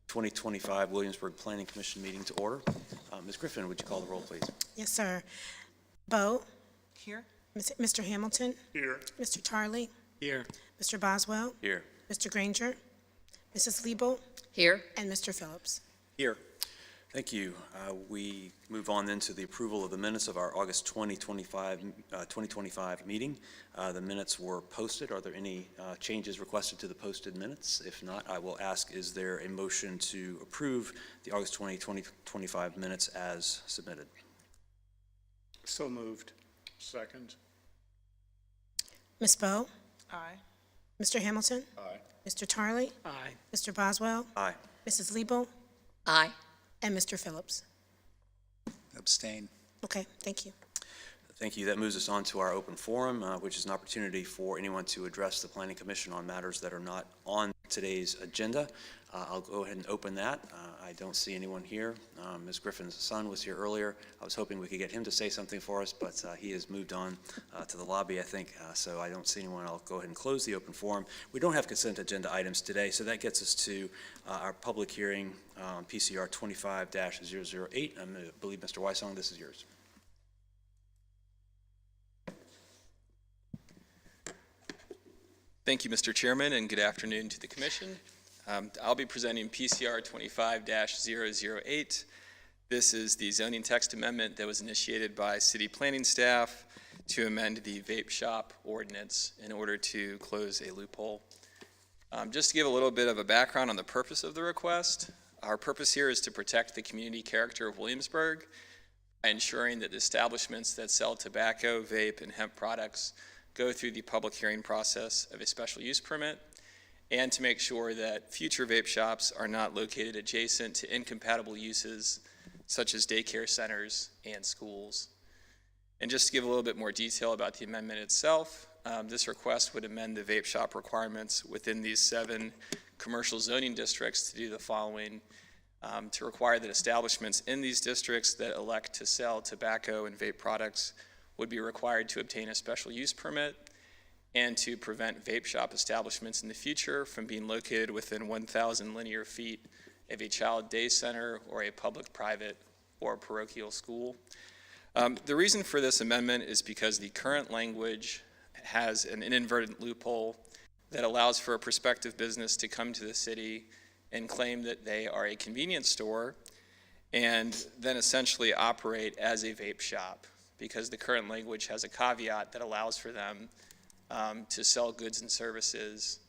2025 Williamsburg Planning Commission meeting to order. Ms. Griffin, would you call the roll, please? Yes, sir. Bo? Here. Mr. Hamilton? Here. Mr. Tarley? Here. Mr. Boswell? Here. Mr. Granger? Mrs. Liebel? Here. And Mr. Phillips. Here. Thank you. We move on then to the approval of the minutes of our August 2025 meeting. The minutes were posted. Are there any changes requested to the posted minutes? If not, I will ask, is there a motion to approve the August 2025 minutes as submitted? So moved. Second. Ms. Bo? Aye. Mr. Hamilton? Aye. Mr. Tarley? Aye. Mr. Boswell? Aye. Mrs. Liebel? Aye. And Mr. Phillips. Abstain. Okay, thank you. Thank you. That moves us on to our open forum, which is an opportunity for anyone to address the Planning Commission on matters that are not on today's agenda. I'll go ahead and open that. I don't see anyone here. Ms. Griffin's son was here earlier. I was hoping we could get him to say something for us, but he has moved on to the lobby, I think, so I don't see anyone. I'll go ahead and close the open forum. We don't have consent agenda items today, so that gets us to our public hearing on PCR 25-008. I believe, Mr. Wysong, this is yours. Thank you, Mr. Chairman, and good afternoon to the Commission. I'll be presenting PCR 25-008. This is the zoning text amendment that was initiated by City Planning staff to amend the vape shop ordinance in order to close a loophole. Just to give a little bit of a background on the purpose of the request, our purpose here is to protect the community character of Williamsburg by ensuring that the establishments that sell tobacco, vape, and hemp products go through the public hearing process of a special use permit, and to make sure that future vape shops are not located adjacent to incompatible uses such as daycare centers and schools. And just to give a little bit more detail about the amendment itself, this request would amend the vape shop requirements within these 7 commercial zoning districts to do the following: to require that establishments in these districts that elect to sell tobacco and vape products would be required to obtain a special use permit, and to prevent vape shop establishments in the future from being located within 1,000 linear feet of a child day center or a public, private, or parochial school. The reason for this amendment is because the current language has an inadvertent loophole that allows for a prospective business to come to the city and claim that they are a convenience store and then essentially operate as a vape shop, because the current language has a caveat that allows for them to sell goods and services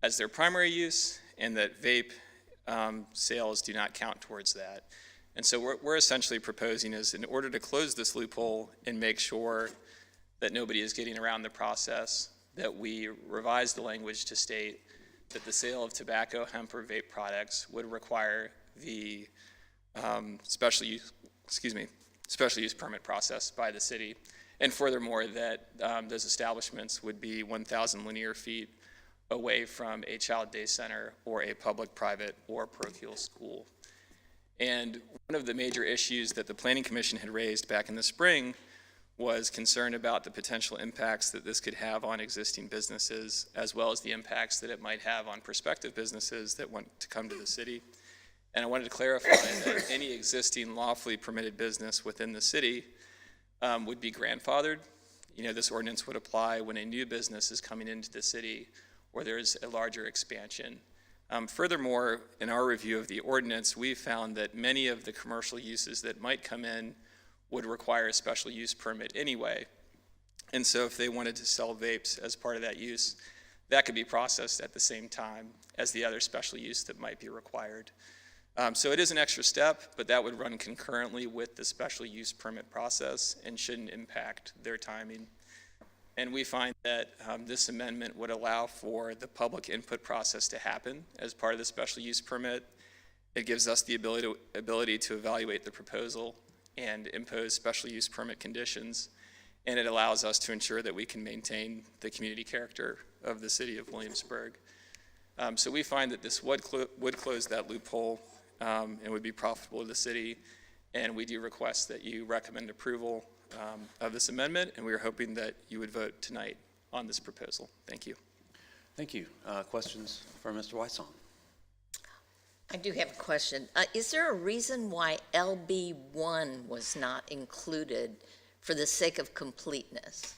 as their primary use, and that vape sales do not count towards that. And so what we're essentially proposing is, in order to close this loophole and make sure that nobody is getting around the process, that we revise the language to state that the sale of tobacco, hemp, or vape products would require the special use permit process by the city. And furthermore, that those establishments would be 1,000 linear feet away from a child day center or a public, private, or parochial school. And one of the major issues that the Planning Commission had raised back in the spring was concern about the potential impacts that this could have on existing businesses, as well as the impacts that it might have on prospective businesses that want to come to the city. And I wanted to clarify that any existing lawfully permitted business within the city would be grandfathered. This ordinance would apply when a new business is coming into the city or there's a larger expansion. Furthermore, in our review of the ordinance, we found that many of the commercial uses that might come in would require a special use permit anyway. And so if they wanted to sell vapes as part of that use, that could be processed at the same time as the other special use that might be required. So it is an extra step, but that would run concurrently with the special use permit process and shouldn't impact their timing. And we find that this amendment would allow for the public input process to happen as part of the special use permit. It gives us the ability to evaluate the proposal and impose special use permit conditions, and it allows us to ensure that we can maintain the community character of the city of Williamsburg. So we find that this would close that loophole and would be profitable to the city, and we do request that you recommend approval of this amendment, and we are hoping that you would vote tonight on this proposal. Thank you. Thank you. Questions for Mr. Wysong? I do have a question. Is there a reason why LB1 was not included for the sake of completeness?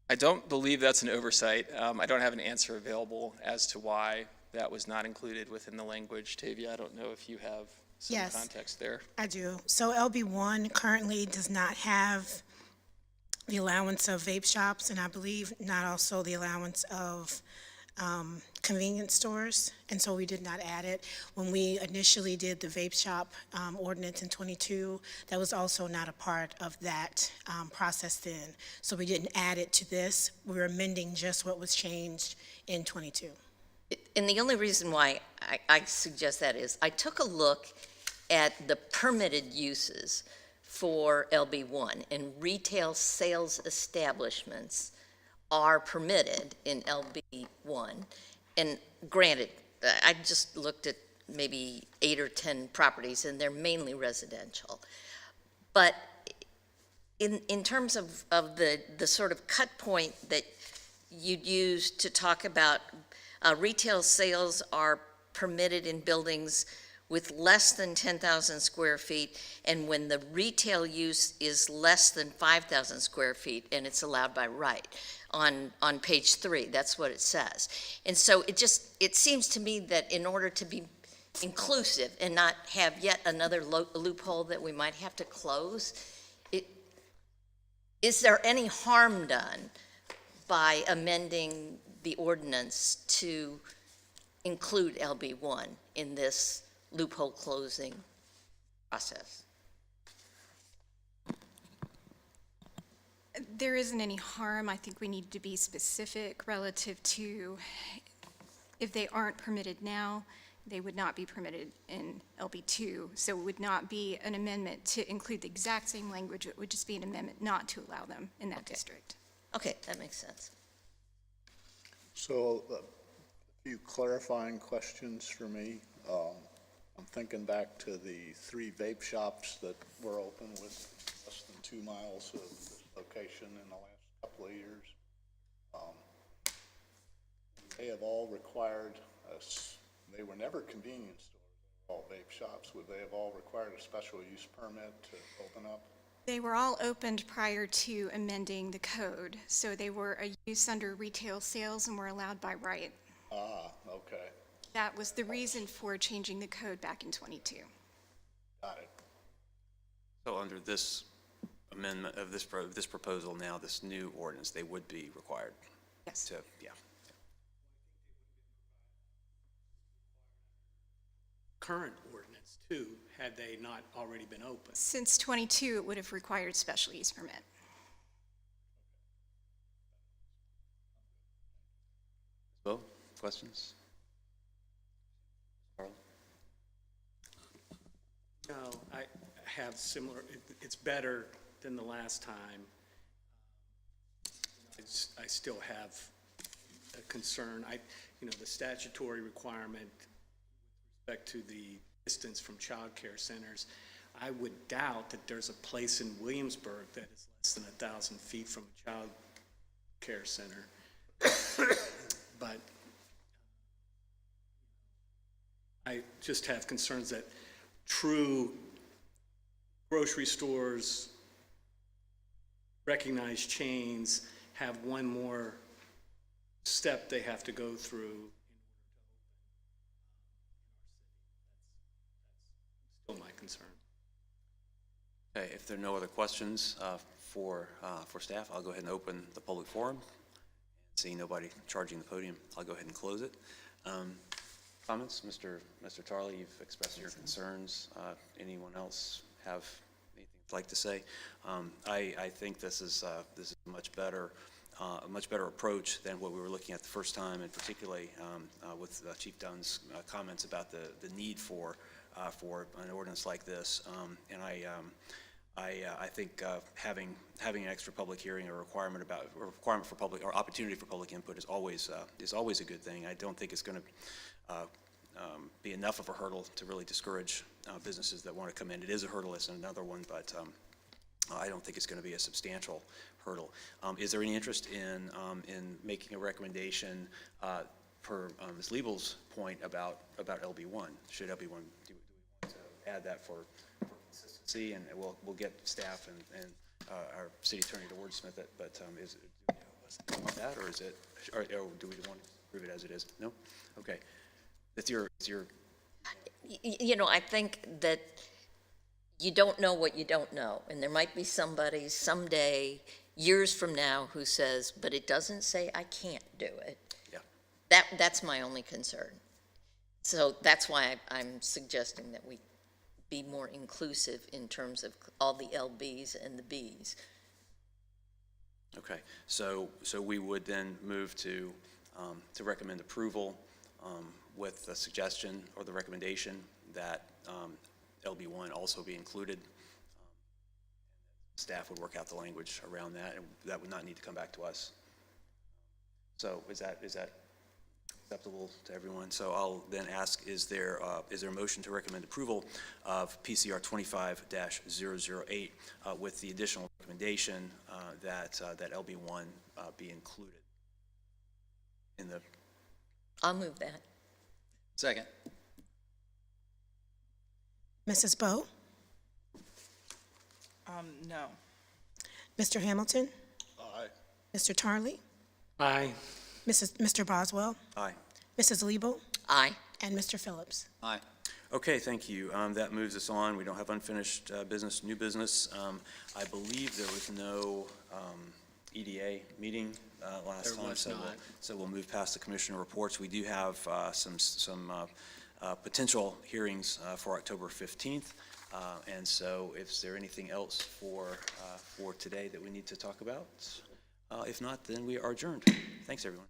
I don't believe that's an oversight. I don't have an answer available as to why that was not included within the language. Tavia, I don't know if you have some Yes. context there. I do. So LB1 currently does not have the allowance of vape shops, and I believe not also the allowance of convenience stores, and so we did not add it. When we initially did the vape shop ordinance in '22, that was also not a part of that process then. So we didn't add it to this. We're amending just what was changed in '22. And the only reason why I suggest that is I took a look at the permitted uses for LB1, and retail sales establishments are permitted in LB1. And granted, I just looked at maybe 8 or 10 properties, and they're mainly residential. But in terms of the sort of cut point that you'd use to talk about retail sales are permitted in buildings with less than 10,000 square feet, and when the retail use is less than 5,000 square feet, and it's allowed by right. On page 3, that's what it says. And so it seems to me that in order to be inclusive and not have yet another loophole that we might have to close, is there any harm done by amending the ordinance to include LB1 in this loophole closing process? There isn't any harm. I think we need to be specific relative to if they aren't permitted now, they would not be permitted in LB2. So it would not be an amendment to include the exact same language. It would just be an amendment not to allow them in that district. Okay, that makes sense. So a few clarifying questions for me. I'm thinking back to the 3 vape shops that were open with less than 2 miles of location in the last couple of years. They have all required us, they were never convenience stores, all vape shops. Would they have all required a special use permit to open up? They were all opened prior to amending the code. So they were a use under retail sales and were allowed by right. Ah, okay, That was the reason for changing the code back in '22. got it. So under this amendment of this proposal now, this new ordinance, they would be required Yes. to, yeah. Current ordinance too, had they not already been open. Since '22, it would have required special use permit. Bill, questions? Carl? No, I have similar, it's better than the last time. I still have a concern. The statutory requirement with respect to the distance from child care centers, I would doubt that there's a place in Williamsburg that is less than 1,000 feet from a child care center. But I just have concerns that true grocery stores, recognized chains, have one more step they have to go through in order to open. That's still my concern. Okay, if there are no other questions for staff, I'll go ahead and open the public forum. Seeing nobody charging the podium, I'll go ahead and close it. Comments? Mr. Tarley, you've expressed your concerns. Anyone else have anything they'd like to say? I think this is a much better approach than what we were looking at the first time, and particularly with Chief Dunn's comments about the need for an ordinance like this. And I think having an extra public hearing or requirement for public or opportunity for public input is always a good thing. I don't think it's going to be enough of a hurdle to really discourage businesses that want to come in. It is a hurdle, it's another one, but I don't think it's going to be a substantial hurdle. Is there any interest in making a recommendation per Ms. Liebel's point about LB1? Should LB1, do we want to add that for consistency? And we'll get staff and our city attorney to wordsmith it, but do we want that, or is it, or do we want to approve it as it is? No? Okay. It's your, You know, I think that you don't know what you don't know, and there might be somebody someday, years from now, who says, but it doesn't say I can't do it. yeah. That's my only concern. So that's why I'm suggesting that we be more inclusive in terms of all the LBs and the Bs. Okay, so we would then move to recommend approval with the suggestion or the recommendation that LB1 also be included. Staff would work out the language around that, and that would not need to come back to us. So is that acceptable to everyone? So I'll then ask, is there a motion to recommend approval of PCR 25-008 with the additional recommendation that LB1 be included in the? I'll move that. Second. Mrs. Bowe? No. Mr. Hamilton? Aye. Mr. Tarley? Aye. Mr. Boswell? Aye. Mrs. Liebel? Aye. And Mr. Phillips? Aye. Okay, thank you. That moves us on. We don't have unfinished business, new business. I believe there was no EDA meeting last time. There was not. So we'll move past the commissioner reports. We do have some potential hearings for October 15th. And so is there anything else for today that we need to talk about? If not, then we are adjourned. Thanks, everyone.